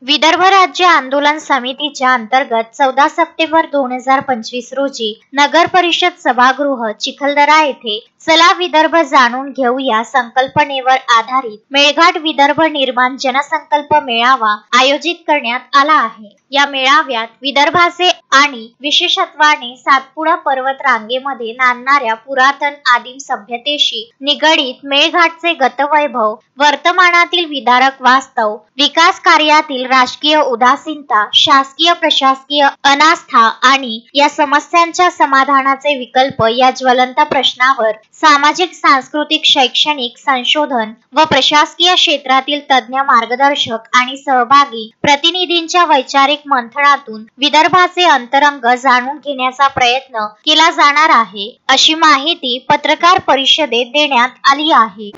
विदर्भ राज्य आंदोलन समितीच्या अंतर्गत 14 सप्टेंबर 2025 रोजी नगर परिषद सभागृह चिखलदरा येथे चला विदर्भ जाणून घेऊ या संकल्पनेवर आधारित मेळघाट विदर्भ निर्माण जनसंकल्प मेळावा आयोजित करण्यात आला आहे। या मेळाव्यात विदर्भाचे आणि विशेषत्वाने सातपुडा पर्वत रांगेमध्ये नांदणाऱ्या पुरातन आदिम सभ्यतेशी निगडीत मेळघाटचे गतवैभव, वर्तमानातील विदारक वास्तव, विकास कार्यातील राजकीय उदासीनता, शासकीय प्रशासकीय अनास्था आणि या समस्यांच्या समाधानाचे विकल्प या ज्वलंत प्रश्नावर सामाजिक, सांस्कृतिक, शैक्षणिक, संशोधन व प्रशासकीय क्षेत्रातील तज्ञ मार्गदर्शक आणि सहभागी प्रतिनिधींच्या वैचारिक मंथनातून विदर्भाचे अंतरंग जाणून घेण्याचा प्रयत्न केला जाणार आहे, अशी माहिती पत्रकार परिषदेत देण्यात आली आहे।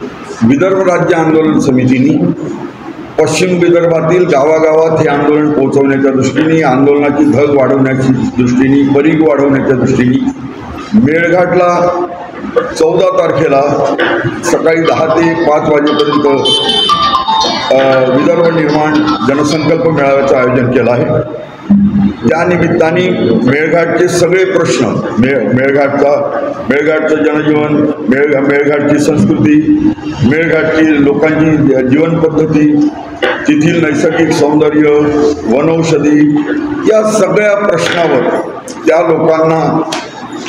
विदर्भ राज्य आंदोलन समितीने पश्चिम विदर्भातील गावागावात हे आंदोलन पोहोचवण्याच्या दृष्टीने, आंदोलनाची धग वाढवण्याची दृष्टीने, परीघ वाढवण्याच्या दृष्टीने मेळघाटला 14 तारखेला सकाळी 10 ते 5 वाजेपर्यंत विदर्भ निर्माण जनसंकल्प मेळाव्याचं आयोजन केलं आहे। त्या निमित्ताने मेळघाटचे सगळे प्रश्न, मेळघाटचं जनजीवन, मेळघाटची संस्कृती, मेळघाटची लोकांची जीवन पद्धती, तेथील नैसर्गिक सौंदर्य, वनौषधी या सगळ्या प्रश्नावर त्या लोकांना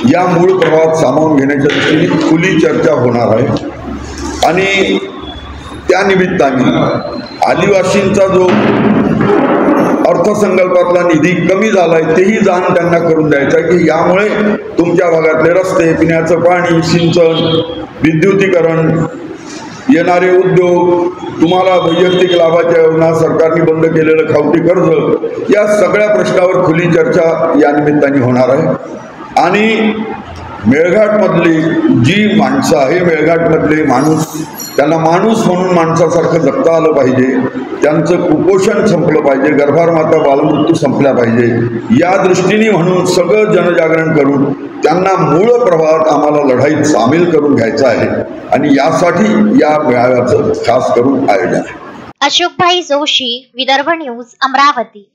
या मूळ प्रवाहात सामावून घेण्याच्या दृष्टीने खुली चर्चा होणार आहे। आणि त्या निमित्ताने आदिवासींचा जो अर्थसंकल्पातला निधी कमी झालाय तेही जाण त्यांना करून द्यायचं आहे की यामुळे तुमच्या भागातले रस्ते, पिण्याचं पाणी, सिंचन, विद्युतीकरण, येणारे उद्योग, तुम्हाला वैयक्तिक लाभाच्या योजना, सरकारने बंद केलेलं खावटी कर्ज, या सगळ्या प्रश्नावर खुली चर्चा या निमित्ताने होणार आहे। आणि मेळघाटमधली जी माणसं आहे, मेळघाटमधले माणूस, त्यांना माणूस म्हणून माणसासारखं जगता आलं पाहिजे, त्यांचं कुपोषण संपलं पाहिजे, गर्भार माता बालमृत्यू संपल्या पाहिजे, या दृष्टीने म्हणून सगळं जनजागरण करून त्यांना मूळ प्रवाहात आम्हाला लढाईत सामील करून घ्यायचं आहे। आणि यासाठी या मेळाव्याचं खास करून आयोजन आहे। अशोकभाई जोशी, विदर्भ न्यूज, अमरावती।